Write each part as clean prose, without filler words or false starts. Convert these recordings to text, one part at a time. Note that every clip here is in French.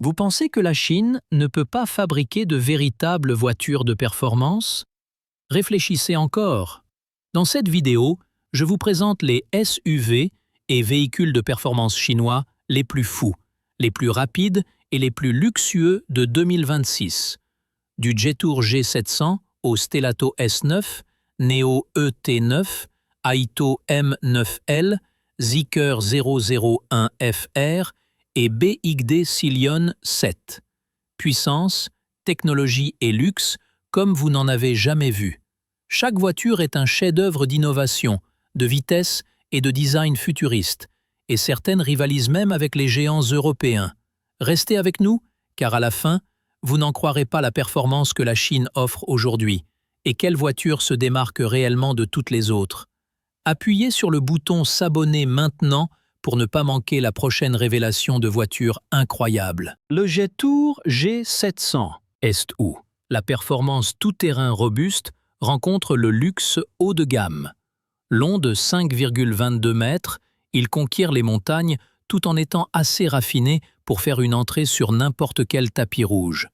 Vous pensez que la Chine ne peut pas fabriquer de véritables voitures de performance? Réfléchissez encore. Dans cette vidéo, je vous présente les SUV et véhicules de performance chinois les plus fous, les plus rapides et les plus luxueux de 2026. Du Jetour G700 au Stelato S9, Neo ET9, Aito M9L, Zeekr 001FR et BYD Scion 7. Puissance, technologie et luxe comme vous n'en avez jamais vu. Chaque voiture est un chef-d'œuvre d'innovation, de vitesse et de design futuriste, et certaines rivalisent même avec les géants européens. Restez avec nous, car à la fin, vous n'en croirez pas la performance que la Chine offre aujourd'hui, et quelle voiture se démarque réellement de toutes les autres. Appuyez sur le bouton S'abonner maintenant pour ne pas manquer la prochaine révélation de voitures incroyables. Le Jetour G700 est où la performance tout-terrain robuste rencontre le luxe haut de gamme. Long de 5,22 mètres, il conquiert les montagnes tout en étant assez raffiné pour faire une entrée sur n'importe quel tapis rouge.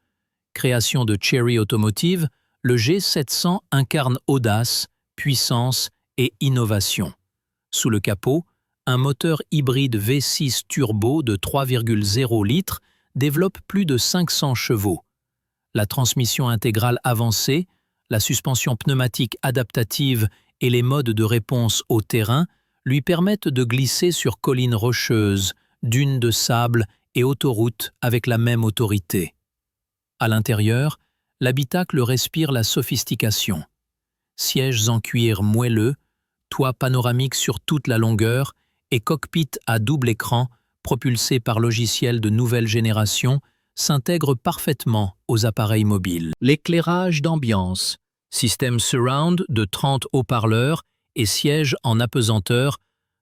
Création de Chery Automotive, le G700 incarne audace, puissance et innovation. Sous le capot, un moteur hybride V6 turbo de 3,0 litres développe plus de 500 chevaux. La transmission intégrale avancée, la suspension pneumatique adaptative et les modes de réponse au terrain lui permettent de glisser sur collines rocheuses, dunes de sable et autoroutes avec la même autorité. À l'intérieur, l'habitacle respire la sophistication. Sièges en cuir moelleux, toit panoramique sur toute la longueur et cockpit à double écran propulsé par logiciel de nouvelle génération s'intègrent parfaitement aux appareils mobiles. L'éclairage d'ambiance, système surround de 30 haut-parleurs et sièges en apesanteur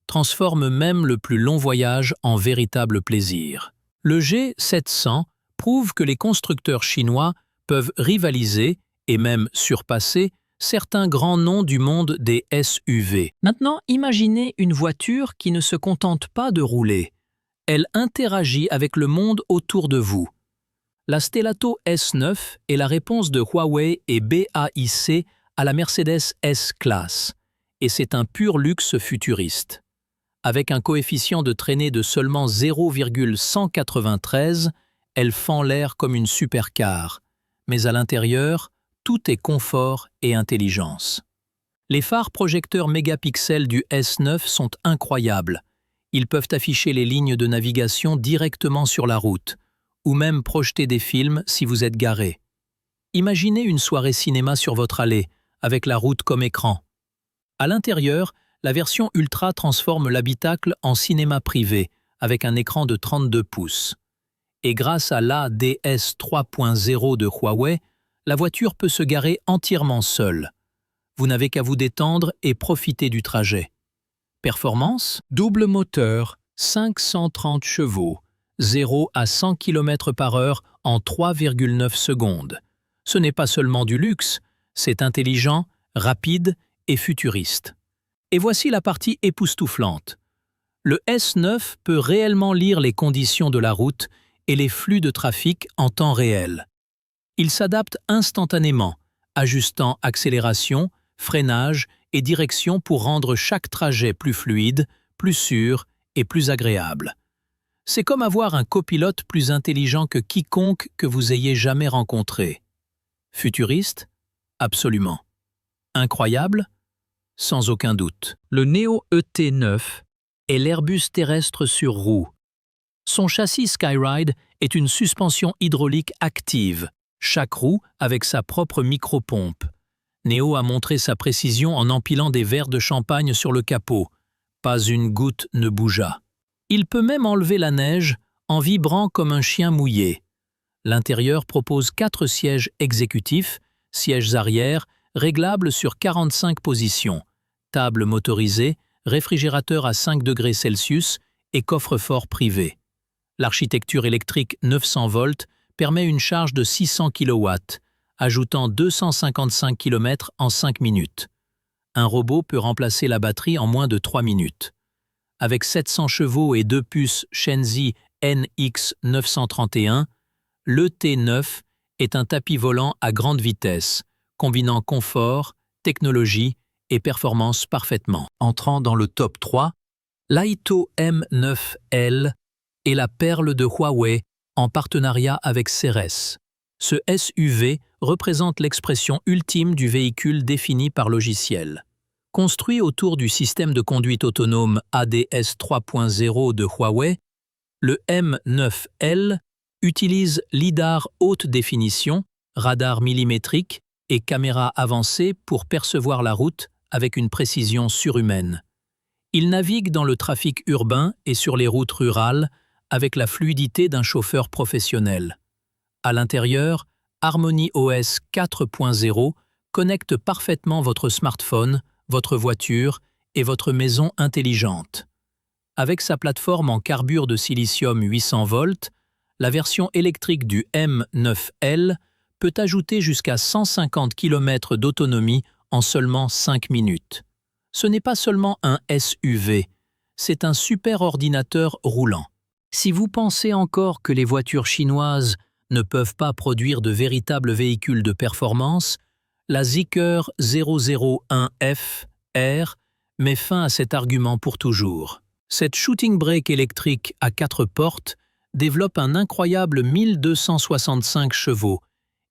transforme même le plus long voyage en véritable plaisir. Le G700 prouve que les constructeurs chinois peuvent rivaliser et même surpasser certains grands noms du monde des SUV. Maintenant, imaginez une voiture qui ne se contente pas de rouler. Elle interagit avec le monde autour de vous. La Stelato S9 est la réponse de Huawei et BAIC à la Mercedes S-Class, et c'est un pur luxe futuriste. Avec un coefficient de traînée de seulement 0,193, elle fend l'air comme une supercar, mais à l'intérieur, tout est confort et intelligence. Les phares projecteurs mégapixels du S9 sont incroyables. Ils peuvent afficher les lignes de navigation directement sur la route, ou même projeter des films si vous êtes garé. Imaginez une soirée cinéma sur votre allée, avec la route comme écran. À l'intérieur, la version Ultra transforme l'habitacle en cinéma privé, avec un écran de 32 pouces. Et grâce à l'ADS 3.0 de Huawei, la voiture peut se garer entièrement seule. Vous n'avez qu'à vous détendre et profiter du trajet. Performance, double moteur, 530 chevaux, 0 à 100 km/h en 3,9 secondes. Ce n'est pas seulement du luxe, c'est intelligent, rapide et futuriste. Et voici la partie époustouflante. Le S9 peut réellement lire les conditions de la route et les flux de trafic en temps réel. Il s'adapte instantanément, ajustant accélération, freinage et direction pour rendre chaque trajet plus fluide, plus sûr et plus agréable. C'est comme avoir un copilote plus intelligent que quiconque que vous ayez jamais rencontré. Futuriste? Absolument. Incroyable? Sans aucun doute. Le Neo ET9 est l'Airbus terrestre sur roues. Son châssis Skyride est une suspension hydraulique active, chaque roue avec sa propre micro-pompe. Neo a montré sa précision en empilant des verres de champagne sur le capot. Pas une goutte ne bougea. Il peut même enlever la neige en vibrant comme un chien mouillé. L'intérieur propose 4 sièges exécutifs, sièges arrière, réglables sur 45 positions, table motorisée, réfrigérateur à 5 degrés Celsius et coffre-fort privé. L'architecture électrique 900 volts permet une charge de 600 kW, ajoutant 255 km en 5 minutes. Un robot peut remplacer la batterie en moins de 3 minutes. Avec 700 chevaux et 2 puces Shenzi NX931, l'ET9 est un tapis volant à grande vitesse, combinant confort, technologie et performance parfaitement. Entrant dans le top 3, l'Aito M9L est la perle de Huawei en partenariat avec Ceres. Ce SUV représente l'expression ultime du véhicule défini par logiciel. Construit autour du système de conduite autonome ADS 3.0 de Huawei, le M9L utilise lidar haute définition, radar millimétrique et caméra avancée pour percevoir la route avec une précision surhumaine. Il navigue dans le trafic urbain et sur les routes rurales avec la fluidité d'un chauffeur professionnel. À l'intérieur, HarmonyOS 4.0 connecte parfaitement votre smartphone, votre voiture et votre maison intelligente. Avec sa plateforme en carbure de silicium 800 volts, la version électrique du M9L peut ajouter jusqu'à 150 km d'autonomie en seulement 5 minutes. Ce n'est pas seulement un SUV, c'est un super ordinateur roulant. Si vous pensez encore que les voitures chinoises ne peuvent pas produire de véritables véhicules de performance, la Zeekr 001F R met fin à cet argument pour toujours. Cette shooting brake électrique à 4 portes développe un incroyable 1265 chevaux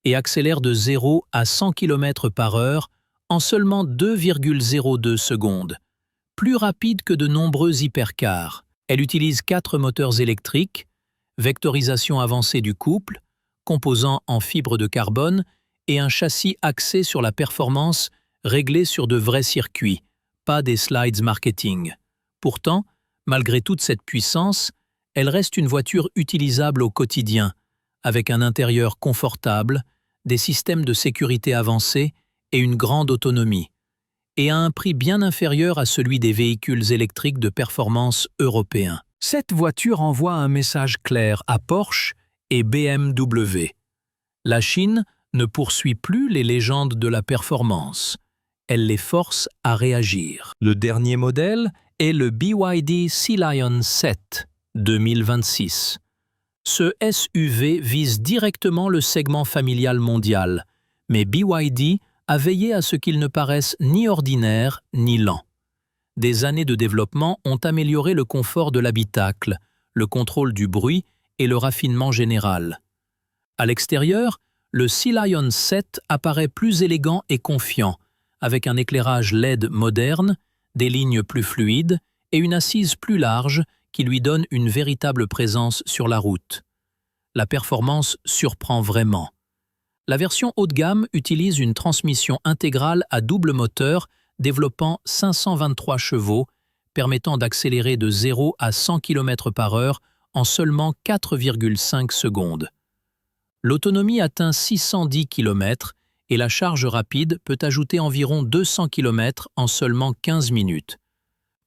et accélère de 0 à 100 km/h en seulement 2,02 secondes, plus rapide que de nombreux hypercars. Elle utilise 4 moteurs électriques, vectorisation avancée du couple, composants en fibre de carbone et un châssis axé sur la performance réglé sur de vrais circuits, pas des slides marketing. Pourtant, malgré toute cette puissance, elle reste une voiture utilisable au quotidien, avec un intérieur confortable, des systèmes de sécurité avancés et une grande autonomie, et à un prix bien inférieur à celui des véhicules électriques de performance européens. Cette voiture envoie un message clair à Porsche et BMW. La Chine ne poursuit plus les légendes de la performance. Elle les force à réagir. Le dernier modèle est le BYD Sea Lion 7 2026. Ce SUV vise directement le segment familial mondial, mais BYD a veillé à ce qu'il ne paraisse ni ordinaire ni lent. Des années de développement ont amélioré le confort de l'habitacle, le contrôle du bruit et le raffinement général. À l'extérieur, le Sea Lion 7 apparaît plus élégant et confiant, avec un éclairage LED moderne, des lignes plus fluides et une assise plus large qui lui donne une véritable présence sur la route. La performance surprend vraiment. La version haut de gamme utilise une transmission intégrale à double moteur développant 523 chevaux, permettant d'accélérer de 0 à 100 km/h en seulement 4,5 secondes. L'autonomie atteint 610 km et la charge rapide peut ajouter environ 200 km en seulement 15 minutes.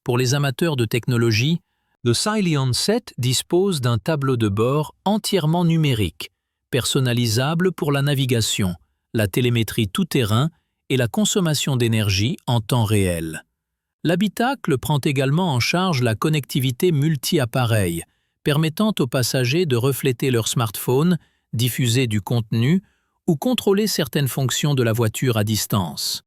Pour les amateurs de technologie, le Sea Lion 7 dispose d'un tableau de bord entièrement numérique, personnalisable pour la navigation, la télémétrie tout-terrain et la consommation d'énergie en temps réel. L'habitacle prend également en charge la connectivité multi-appareils, permettant aux passagers de refléter leur smartphone, diffuser du contenu ou contrôler certaines fonctions de la voiture à distance.